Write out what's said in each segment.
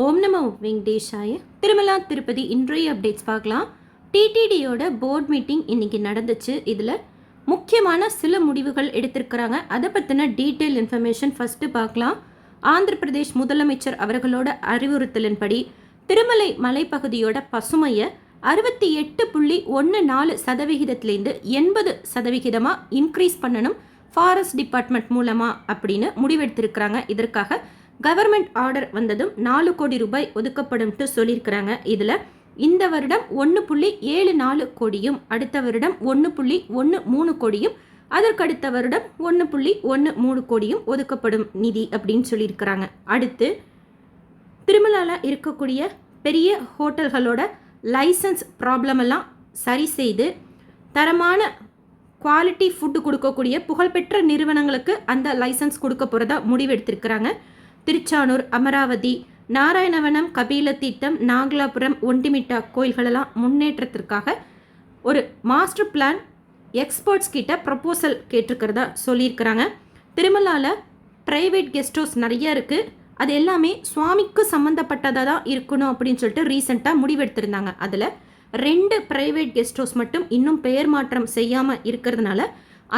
ஓம் நமோ வெங்கடேஷாய. திருமலா திருப்பதி இன்றைய அப்டேட்ஸ் பார்க்கலாம். டிடிடியோட போர்ட் மீட்டிங் இன்னைக்கு நடந்துச்சு. இதில் முக்கியமான சில முடிவுகள் எடுத்திருக்கிறாங்க. அதை பற்றின டீட்டெயில் இன்ஃபர்மேஷன் ஃபஸ்ட்டு பார்க்கலாம். ஆந்திர பிரதேஷ் முதலமைச்சர் அவர்களோட அறிவுறுத்தலின்படி திருமலை மலைப்பகுதியோட பசுமையை 68.14% 80% இன்க்ரீஸ் பண்ணணும் ஃபாரஸ்ட் டிபார்ட்மெண்ட் மூலமாக அப்படின்னு முடிவெடுத்திருக்கிறாங்க. இதற்காக கவர்மெண்ட் ஆர்டர் வந்ததும் 4 கோடி ரூபாய் ஒதுக்கப்படும் சொல்லியிருக்கிறாங்க. இதில் இந்த வருடம் 1.74 கோடியும் அடுத்த வருடம் 1.13 கோடியும் அதற்கடுத்த வருடம் 1.13 கோடியும் ஒதுக்கப்படும் நிதி அப்படின்னு சொல்லியிருக்கிறாங்க. அடுத்து திருமலாவில் இருக்கக்கூடிய பெரிய ஹோட்டல்களோட லைசன்ஸ் ப்ராப்ளம் எல்லாம் சரி செய்து தரமான குவாலிட்டி ஃபுட்டு கொடுக்கக்கூடிய புகழ்பெற்ற நிறுவனங்களுக்கு அந்த லைசன்ஸ் கொடுக்க போகிறதா முடிவெடுத்திருக்கிறாங்க. திருச்சானூர், அமராவதி, நாராயணவனம், கபிலத்தீர்த்தம், நாகலாபுரம், ஒண்டிமிட்டா கோயில்களெல்லாம் முன்னேற்றத்திற்காக ஒரு மாஸ்டர் பிளான் எக்ஸ்பர்ட்ஸ் கிட்ட ப்ரப்போசல் கேட்டிருக்கிறதா சொல்லியிருக்கிறாங்க. திருமலாவில் ப்ரைவேட் கெஸ்ட் ஹவுஸ் நிறைய இருக்குது. அது எல்லாமே சுவாமிக்கு சம்மந்தப்பட்டதாக தான் இருக்கணும் அப்படின்னு சொல்லிட்டு ரீசெண்டாக முடிவெடுத்திருந்தாங்க. அதில் 2 ப்ரைவேட் கெஸ்ட் ஹவுஸ் மட்டும் இன்னும் பெயர் மாற்றம் செய்யாமல் இருக்கிறதுனால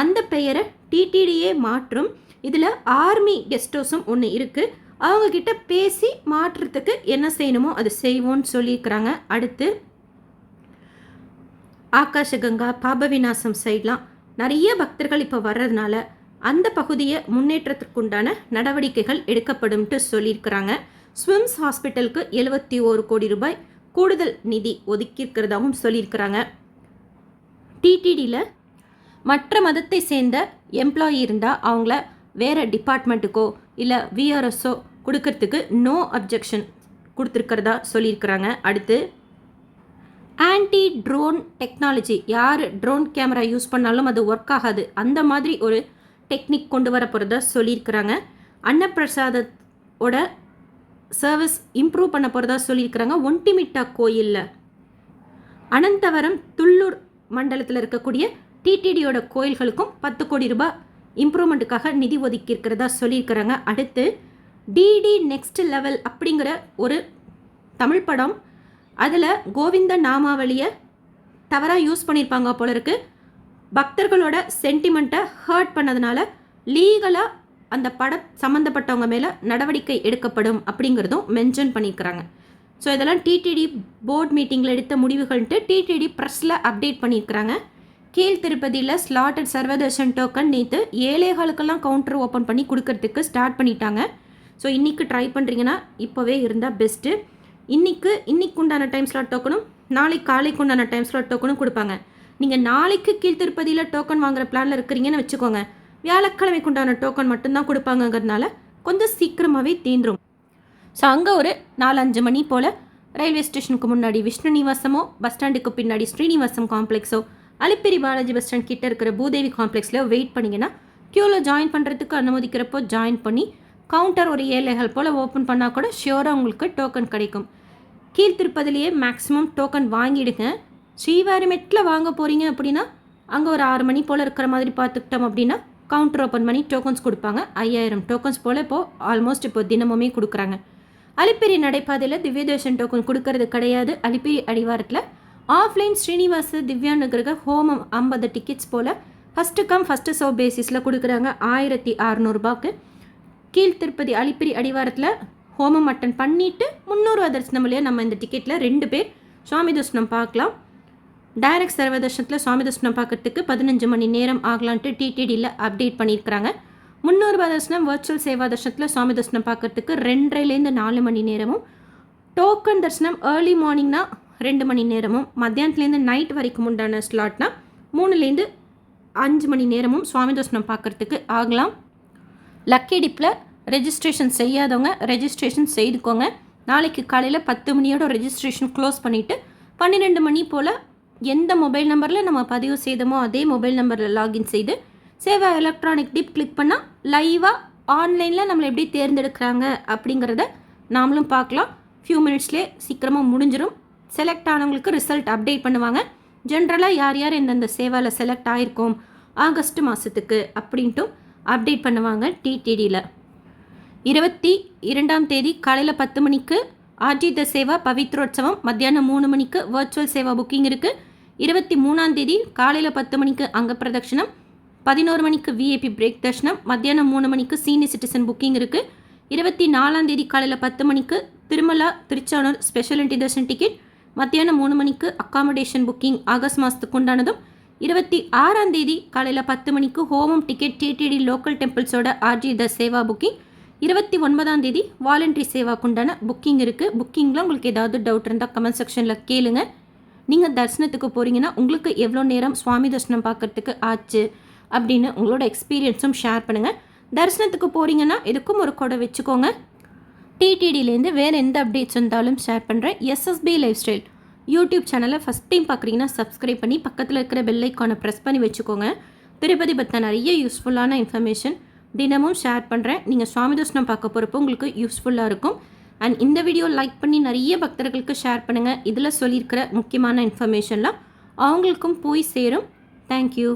அந்த பெயரை டிடிடியே மாற்றும். இதில் ஆர்மி கெஸ்ட் ஹவுஸும் ஒன்று இருக்குது. அவங்கக்கிட்ட பேசி மாற்றுறதுக்கு என்ன செய்யணுமோ அது செய்வோன்னு சொல்லியிருக்கிறாங்க. அடுத்து ஆகாஷகங்கா, பாபவிநாசம் சைட்லாம் நிறைய பக்தர்கள் இப்போ வர்றதுனால அந்த பகுதியை முன்னேற்றத்திற்குண்டான நடவடிக்கைகள் எடுக்கப்படும்ட்டு சொல்லியிருக்கிறாங்க. ஸ்விம்ஸ் ஹாஸ்பிட்டலுக்கு 71 கோடி ரூபாய் கூடுதல் நிதி ஒதுக்கியிருக்கிறதாகவும் சொல்லியிருக்கிறாங்க. டிடிடியில் மற்ற மதத்தை சேர்ந்த எம்ப்ளாயி இருந்தால் அவங்கள வேறு டிபார்ட்மெண்ட்டுக்கோ இல்லை விஆர்எஸ்ஓ கொடுக்கறதுக்கு நோ அப்ஜெக்ஷன் கொடுத்துருக்கிறதா சொல்லியிருக்கிறாங்க. அடுத்து ஆன்டி ட்ரோன் டெக்னாலஜி, யார் ட்ரோன் கேமரா யூஸ் பண்ணாலும் அது ஒர்க் ஆகாது, அந்த மாதிரி ஒரு டெக்னிக் கொண்டு வர போகிறதா சொல்லியிருக்கிறாங்க. அன்னப்பிரசாதோட சர்வீஸ் இம்ப்ரூவ் பண்ண போகிறதா சொல்லியிருக்கிறாங்க. ஒண்டிமிட்டா கோயிலில் அனந்தவரம், துள்ளூர் மண்டலத்தில் இருக்கக்கூடிய டிடிடியோட கோயில்களுக்கும் 10 கோடி ரூபாய் இம்ப்ரூவ்மெண்ட்டுக்காக நிதி ஒதுக்கி இருக்கிறதா சொல்லியிருக்கிறாங்க. அடுத்து டிடி நெக்ஸ்ட் லெவல் அப்படிங்கிற ஒரு தமிழ் படம், அதில் கோவிந்த நாமாவளியை தவறாக யூஸ் பண்ணியிருப்பாங்க போல இருக்குது. பக்தர்களோட சென்டிமெண்ட்டை ஹர்ட் பண்ணதுனால லீகலாக அந்த சம்மந்தப்பட்டவங்க மேலே நடவடிக்கை எடுக்கப்படும் அப்படிங்கிறதும் மென்ஷன் பண்ணியிருக்கிறாங்க. ஸோ இதெல்லாம் டிடிடி போர்ட் மீட்டிங்கில் எடுத்த முடிவுகள்ன்ட்டு டிடிடி ப்ரெஸ்ஸில் அப்டேட் பண்ணியிருக்கிறாங்க. கீழ் திருப்பதியில் ஸ்லாட்டட் சர்வதர்ஷன் டோக்கன் நேற்று 7:15 கவுண்டர் ஓப்பன் பண்ணி கொடுக்கறதுக்கு ஸ்டார்ட் பண்ணிட்டாங்க. ஸோ இன்றைக்கி ட்ரை பண்ணுறீங்கன்னா இப்போவே இருந்தால் பெஸ்ட்டு. இன்னைக்கு உண்டான டைம் ஸ்லாட் டோக்கனும் நாளைக்கு காலைக்கு உண்டான டைம் ஸ்லாட் டோக்கனும் கொடுப்பாங்க. நீங்கள் நாளைக்கு கீழ் திருப்பதியில் டோக்கன் வாங்குற பிளானில் இருக்கிறீங்கன்னு வச்சுக்கோங்க, வியாழக்கிழமைக்கு உண்டான டோக்கன் மட்டும்தான் கொடுப்பாங்கங்கிறதுனால கொஞ்சம் சீக்கிரமாகவே தீந்துடும். ஸோ அங்கே ஒரு 4-5 மணி போல் ரயில்வே ஸ்டேஷனுக்கு முன்னாடி விஷ்ணு நிவாசமோ, பஸ் ஸ்டாண்டுக்கு பின்னாடி ஸ்ரீனிவாசம் காம்ப்ளெக்ஸோ, அலிப்பிரி பாலாஜி பஸ் ஸ்டாண்ட் கிட்ட இருக்கிற பூதேவி காம்ப்ளெக்ஸில் வெயிட் பண்ணிங்கன்னா க்யூவில் ஜாயின் பண்ணுறதுக்கு அனுமதிக்கிறப்போ ஜாயின் பண்ணி கவுண்டர் ஒரு 7 போல் ஓப்பன் பண்ணால் கூட ஷியோராக உங்களுக்கு டோக்கன் கிடைக்கும். கீழ் திருப்பதிலேயே மேக்ஸிமம் டோக்கன் வாங்கிடுங்க. ஸ்ரீவாரிமெட்டில் வாங்க போகிறீங்க அப்படின்னா அங்கே ஒரு 6 மணி போல் இருக்கிற மாதிரி பார்த்துக்கிட்டோம் அப்படின்னா கவுண்டர் ஓப்பன் பண்ணி டோக்கன்ஸ் கொடுப்பாங்க. 5000 டோக்கன்ஸ் போல் ஆல்மோஸ்ட் இப்போ தினமுமே கொடுக்குறாங்க. அலிப்பிரி நடைபாதையில் திவ்யதர்ஷன் டோக்கன் கொடுக்கறது கிடையாது. அலிப்பிரி அடிவாரத்தில் ஆஃப்லைன் ஸ்ரீனிவாச திவ்யானுகிரக ஹோமம் 50 டிக்கெட்ஸ் போல் ஃபஸ்ட்டு கம் ஃபஸ்ட்டு சர்வ் பேசிஸில் கொடுக்குறாங்க 1600 ரூபாய்க்கு. கீழ் திருப்பதி அலிப்பிரி அடிவாரத்தில் ஹோமம் அட்டன் பண்ணிவிட்டு 300 தரிசனம் வழியாக நம்ம இந்த டிக்கெட்டில் 2 பேர் சுவாமி தரிசனம் பார்க்கலாம். டைரக்ட் சர்வதர்ஷனத்தில் சுவாமி தரிசனம் பார்க்கறதுக்கு 15 மணி நேரம் ஆகலான்ட்டு டிடிடியில் அப்டேட் பண்ணியிருக்கிறாங்க. 300 தரிசனம் வர்ச்சுவல் சேவா தரிசனத்தில் சுவாமி தரிசனம் பார்க்கறதுக்கு 2.5 to 4 மணி நேரமும், டோக்கன் தரிசனம் ஏர்லி மார்னிங்னா 2 மணி நேரமும், மத்தியானத்துலேருந்து நைட் வரைக்கும் உண்டான ஸ்லாட்னா 3 to 5 மணி நேரமும் சுவாமி தரிசனம் பார்க்கறதுக்கு ஆகலாம். லக்கி டிப்பில் ரெஜிஸ்ட்ரேஷன் செய்யாதவங்க ரெஜிஸ்ட்ரேஷன் செய்துக்கோங்க. நாளைக்கு காலையில் 10 மணியோட ரெஜிஸ்ட்ரேஷன் க்ளோஸ் பண்ணிவிட்டு 12 மணி போல் எந்த மொபைல் நம்பரில் நம்ம பதிவு செய்தோமோ அதே மொபைல் நம்பரில் லாகின் செய்து சேவா எலக்ட்ரானிக் டிப் கிளிக் பண்ணால் லைவாக ஆன்லைனில் நம்மளை எப்படி தேர்ந்தெடுக்கிறாங்க அப்படிங்கிறத நாமளும் பார்க்கலாம். ஃபியூ மினிட்ஸ்லேயே சீக்கிரமாக முடிஞ்சிடும். செலக்ட் ஆனவங்களுக்கு ரிசல்ட் அப்டேட் பண்ணுவாங்க. ஜென்ரலாக யார் யார் எந்தெந்த சேவாவில் செலக்ட் ஆகிருக்கோம் ஆகஸ்ட் மாதத்துக்கு அப்படின்ட்டும் அப்டேட் பண்ணுவாங்க. டிடிடியில் 22ஆம் தேதி காலையில் 10 மணிக்கு ஆர்ஜி த சேவா பவித்ரோத்சவம் மத்தியானம் 3 மணிக்கு வர்ச்சுவல் சேவா புக்கிங் இருக்குது. 23ஆம் தேதி காலையில் 10 மணிக்கு அங்க பிரதட்சணம், 11 மணிக்கு விஐபி பிரேக் தர்ஷனம், மத்தியானம் 3 மணிக்கு சீனியர் சிட்டிசன் புக்கிங் இருக்குது. 24ஆம் தேதி காலையில் 10 மணிக்கு Tirumala Tiruchanur special entry Darshan ticket, மத்தியானம் 3 மணிக்கு அக்காமடேஷன் புக்கிங் ஆகஸ்ட் மாதத்துக்கு உண்டானதும். 26ஆம் தேதி காலையில் 10 மணிக்கு ஹோமம் டிக்கெட் டிடிடி லோக்கல் டெம்பிள்ஸோட ஆர்ஜி த சேவா புக்கிங். 29ஆம் தேதி வாலண்டரி சேவாக்குண்டான புக்கிங் இருக்குது. புக்கிங்கில் உங்களுக்கு ஏதாவது டவுட் இருந்தால் கமெண்ட் செக்ஷனில் கேளுங்க. நீங்கள் தரிசனத்துக்கு போகிறீங்கன்னா உங்களுக்கு எவ்வளோ நேரம் சுவாமி தரிசனம் பார்க்குறதுக்கு ஆச்சு அப்படின்னு உங்களோட எக்ஸ்பீரியன்ஸும் ஷேர் பண்ணுங்கள். தரிசனத்துக்கு போகிறீங்கன்னா எதுக்கும் ஒரு கொடை வச்சுக்கோங்க. டிடிடிலேருந்து வேறு எந்த அப்டேட்ஸ் இருந்தாலும் ஷேர் பண்ணுறேன். எஸ்எஸ்பி லைஃப் ஸ்டைல் யூடியூப் சேனலை ஃபஸ்ட் டைம் பார்க்குறீங்கன்னா சப்ஸ்கிரைப் பண்ணி பக்கத்தில் இருக்கிற பெல் ஐக்கானை ப்ரெஸ் பண்ணி வச்சுக்கோங்க. திருப்பதி பற்றின நிறைய யூஸ்ஃபுல்லான இன்ஃபர்மேஷன் தினமும் ஷேர் பண்ணுறேன். நீங்கள் சுவாமி தரிசனம் பார்க்க போகிறப்போ உங்களுக்கு யூஸ்ஃபுல்லாக இருக்கும். அண்ட் இந்த வீடியோ லைக் பண்ணி நிறைய பக்தர்களுக்கு ஷேர் பண்ணுங்கள். இதில் சொல்லியிருக்கிற முக்கியமான இன்ஃபர்மேஷன்லாம் அவங்களுக்கும் போய் சேரும். தேங்க்யூ.